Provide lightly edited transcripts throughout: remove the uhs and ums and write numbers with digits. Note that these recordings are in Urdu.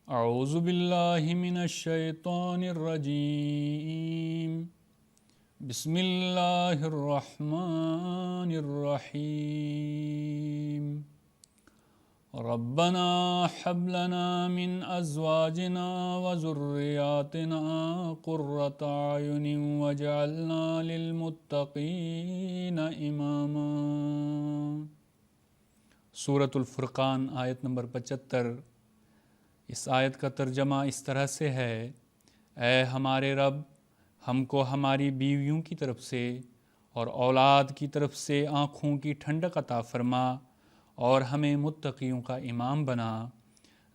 اعوذ باللہ من الشیطان الرجیم بسم اللہ الرحمن الرحیم ربنا حب لنا من ازواجنا وذریاتنا قرۃ اعین واجعلنا للمتقین اماما۔ سورۃ الفرقان آیت نمبر 75۔ اس آیت کا ترجمہ اس طرح سے ہے: اے ہمارے رب، ہم کو ہماری بیویوں کی طرف سے اور اولاد کی طرف سے آنکھوں کی ٹھنڈک عطا فرما اور ہمیں متقیوں کا امام بنا۔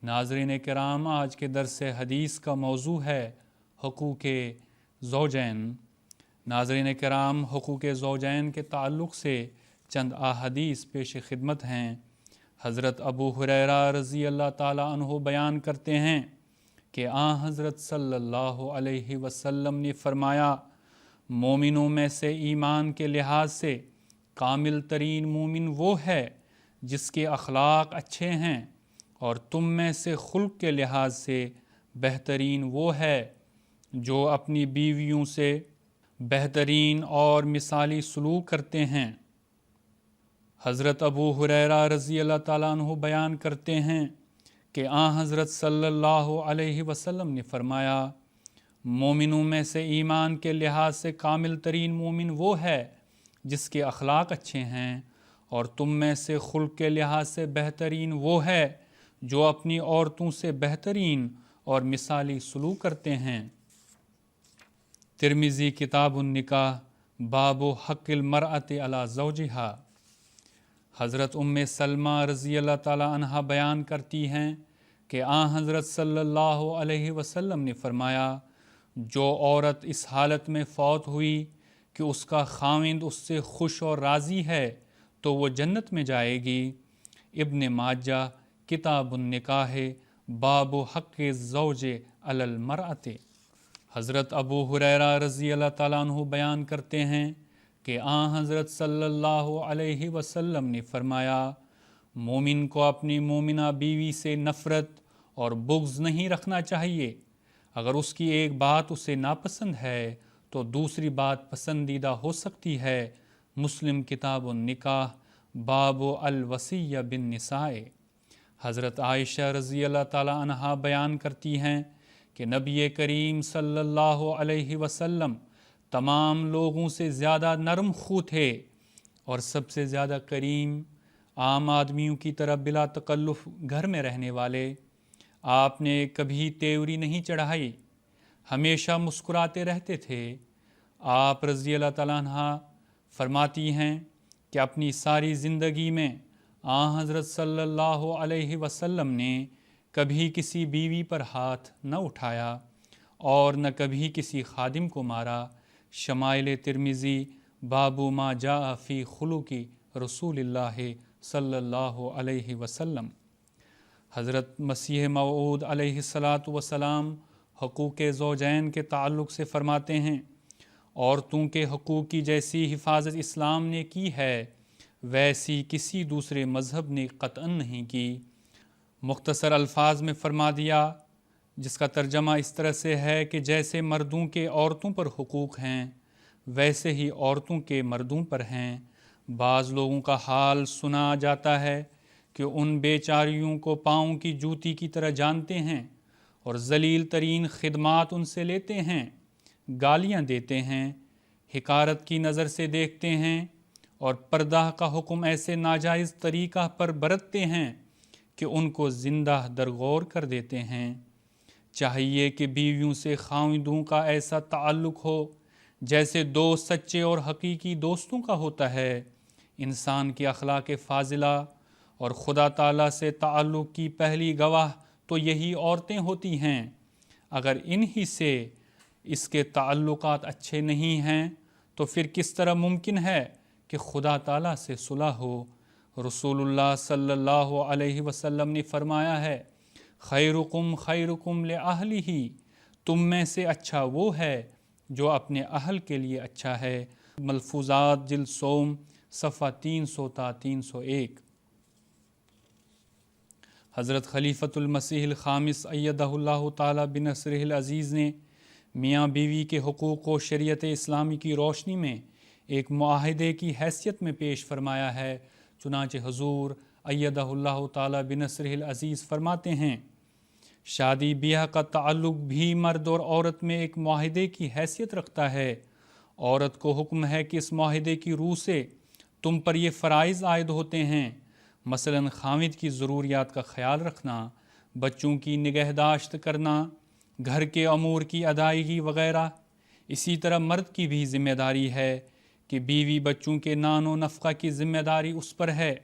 ناظرین کرام، آج کے درس حدیث کا موضوع ہے حقوق زوجین۔ ناظرین کرام، حقوق زوجین کے تعلق سے چند احادیث پیش خدمت ہیں۔ حضرت ابو ہریرہ رضی اللہ تعالیٰ عنہ بیان کرتے ہیں کہ حضرت صلی اللہ علیہ وسلم نے فرمایا، مومنوں میں سے ایمان کے لحاظ سے کامل ترین مومن وہ ہے جس کے اخلاق اچھے ہیں، اور تم میں سے خلق کے لحاظ سے بہترین وہ ہے جو اپنی بیویوں سے بہترین اور مثالی سلوک کرتے ہیں۔ حضرت ابو ہریرہ رضی اللہ تعالیٰ عنہ بیان کرتے ہیں کہ حضرت صلی اللہ علیہ وسلم نے فرمایا، مومنوں میں سے ایمان کے لحاظ سے کامل ترین مومن وہ ہے جس کے اخلاق اچھے ہیں، اور تم میں سے خلق کے لحاظ سے بہترین وہ ہے جو اپنی عورتوں سے بہترین اور مثالی سلوک کرتے ہیں۔ ترمذی کتاب النکاح باب حق المرأة علی زوجہا۔ حضرت سلمہ رضی اللہ تعالیٰ عنہ بیان کرتی ہیں کہ حضرت صلی اللہ علیہ وسلم نے فرمایا، جو عورت اس حالت میں فوت ہوئی کہ اس کا خاوند اس سے خوش اور راضی ہے تو وہ جنت میں جائے گی۔ ابن ماجہ کتاب النکاح باب حق الزوج علی المرأة۔ حضرت ابو ہریرہ رضی اللہ تعالیٰ عنہ بیان کرتے ہیں کہ حضرت صلی اللہ علیہ وسلم نے فرمایا، مومن کو اپنی مومنہ بیوی سے نفرت اور بغض نہیں رکھنا چاہیے۔ اگر اس کی ایک بات اسے ناپسند ہے تو دوسری بات پسندیدہ ہو سکتی ہے۔ مسلم کتاب النکاح باب الوصیہ بالنساء۔ حضرت عائشہ رضی اللہ تعالی عنہا بیان کرتی ہیں کہ نبی کریم صلی اللہ علیہ وسلم تمام لوگوں سے زیادہ نرم خو تھے اور سب سے زیادہ کریم، عام آدمیوں کی طرح بلا تکلف گھر میں رہنے والے۔ آپ نے کبھی تیوری نہیں چڑھائی، ہمیشہ مسکراتے رہتے تھے۔ آپ رضی اللہ تعالیٰ عنہ فرماتی ہیں کہ اپنی ساری زندگی میں حضرت صلی اللہ علیہ وسلم نے کبھی کسی بیوی پر ہاتھ نہ اٹھایا اور نہ کبھی کسی خادم کو مارا۔ شمائل ترمذی باب ما جاء فی خلق رسول اللہ صلی اللہ علیہ وسلم۔ حضرت مسیح موعود علیہ السلام حقوق زوجین کے تعلق سے فرماتے ہیں، عورتوں کے حقوق کی جیسی حفاظت اسلام نے کی ہے ویسی کسی دوسرے مذہب نے قطعاً نہیں کی۔ مختصر الفاظ میں فرما دیا، جس کا ترجمہ اس طرح سے ہے کہ جیسے مردوں کے عورتوں پر حقوق ہیں ویسے ہی عورتوں کے مردوں پر ہیں۔ بعض لوگوں کا حال سنا جاتا ہے کہ ان بیچاریوں کو پاؤں کی جوتی کی طرح جانتے ہیں اور ذلیل ترین خدمات ان سے لیتے ہیں، گالیاں دیتے ہیں، حقارت کی نظر سے دیکھتے ہیں اور پردہ کا حکم ایسے ناجائز طریقہ پر برتتے ہیں کہ ان کو زندہ درگور کر دیتے ہیں۔ چاہیے کہ بیویوں سے خاوندوں کا ایسا تعلق ہو جیسے دو سچے اور حقیقی دوستوں کا ہوتا ہے۔ انسان کی اخلاق فاضلہ اور خدا تعالیٰ سے تعلق کی پہلی گواہ تو یہی عورتیں ہوتی ہیں۔ اگر انہی سے اس کے تعلقات اچھے نہیں ہیں تو پھر کس طرح ممکن ہے کہ خدا تعالیٰ سے صلح ہو؟ رسول اللہ صلی اللہ علیہ وسلم نے فرمایا ہے، خیرکم خیرکم لأہلہ، تم میں سے اچھا وہ ہے جو اپنے اہل کے لیے اچھا ہے۔ ملفوظات جلد سوم صفحہ 300 تا 301۔ حضرت خلیفۃ المسیح الخامس ایدہ اللہ تعالی بنصرہ العزیز نے میاں بیوی کے حقوق کو شریعت اسلامی کی روشنی میں ایک معاہدے کی حیثیت میں پیش فرمایا ہے۔ چنانچہ حضور ایدہ اللہ تعالی بنصرہ العزیز فرماتے ہیں، شادی بیاہ کا تعلق بھی مرد اور عورت میں ایک معاہدے کی حیثیت رکھتا ہے۔ عورت کو حکم ہے کہ اس معاہدے کی روح سے تم پر یہ فرائض عائد ہوتے ہیں، مثلاً خاوند کی ضروریات کا خیال رکھنا، بچوں کی نگہداشت کرنا، گھر کے امور کی ادائیگی وغیرہ۔ اسی طرح مرد کی بھی ذمہ داری ہے کہ بیوی بچوں کے نان و نفقہ کی ذمہ داری اس پر ہے،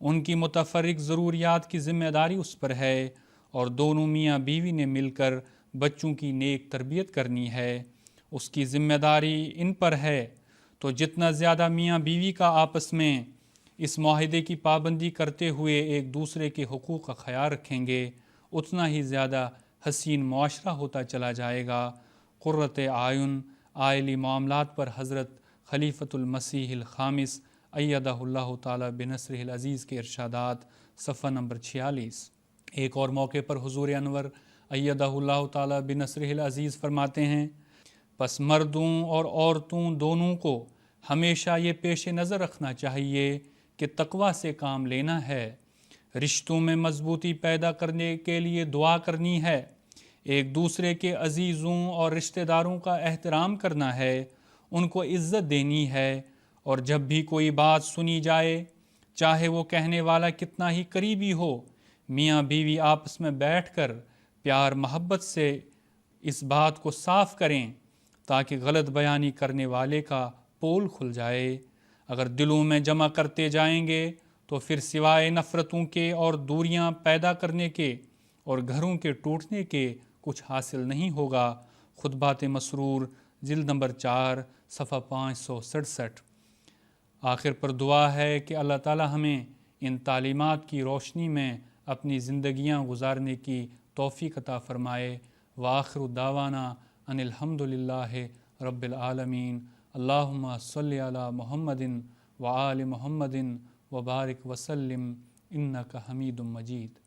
ان کی متفرق ضروریات کی ذمہ داری اس پر ہے، اور دونوں میاں بیوی نے مل کر بچوں کی نیک تربیت کرنی ہے، اس کی ذمہ داری ان پر ہے۔ تو جتنا زیادہ میاں بیوی کا آپس میں اس معاہدے کی پابندی کرتے ہوئے ایک دوسرے کے حقوق کا خیال رکھیں گے، اتنا ہی زیادہ حسین معاشرہ ہوتا چلا جائے گا۔ قرۃ اعین عائلی معاملات پر حضرت خلیفۃ المسیح الخامس ایدہ اللہ تعالی بنصرہ العزیز کے ارشادات، صفحہ نمبر 46۔ ایک اور موقع پر حضور انور ایدہ اللہ تعالی بنصرہ العزیز فرماتے ہیں، پس مردوں اور عورتوں دونوں کو ہمیشہ یہ پیش نظر رکھنا چاہیے کہ تقویٰ سے کام لینا ہے، رشتوں میں مضبوطی پیدا کرنے کے لیے دعا کرنی ہے، ایک دوسرے کے عزیزوں اور رشتہ داروں کا احترام کرنا ہے، ان کو عزت دینی ہے، اور جب بھی کوئی بات سنی جائے، چاہے وہ کہنے والا کتنا ہی قریبی ہو، میاں بیوی آپس میں بیٹھ کر پیار محبت سے اس بات کو صاف کریں تاکہ غلط بیانی کرنے والے کا پول کھل جائے۔ اگر دلوں میں جمع کرتے جائیں گے تو پھر سوائے نفرتوں کے اور دوریاں پیدا کرنے کے اور گھروں کے ٹوٹنے کے کچھ حاصل نہیں ہوگا۔ خطبات مسرور جلد نمبر 4 صفحہ 567۔ آخر پر دعا ہے کہ اللہ تعالی ہمیں ان تعلیمات کی روشنی میں اپنی زندگیاں گزارنے کی توفیق عطا فرمائے۔ وآخر دعوانا ان الحمد للہ رب العالمین۔ اللہم صلی علی محمد وآل محمد وبارک وسلم انک حمید مجید۔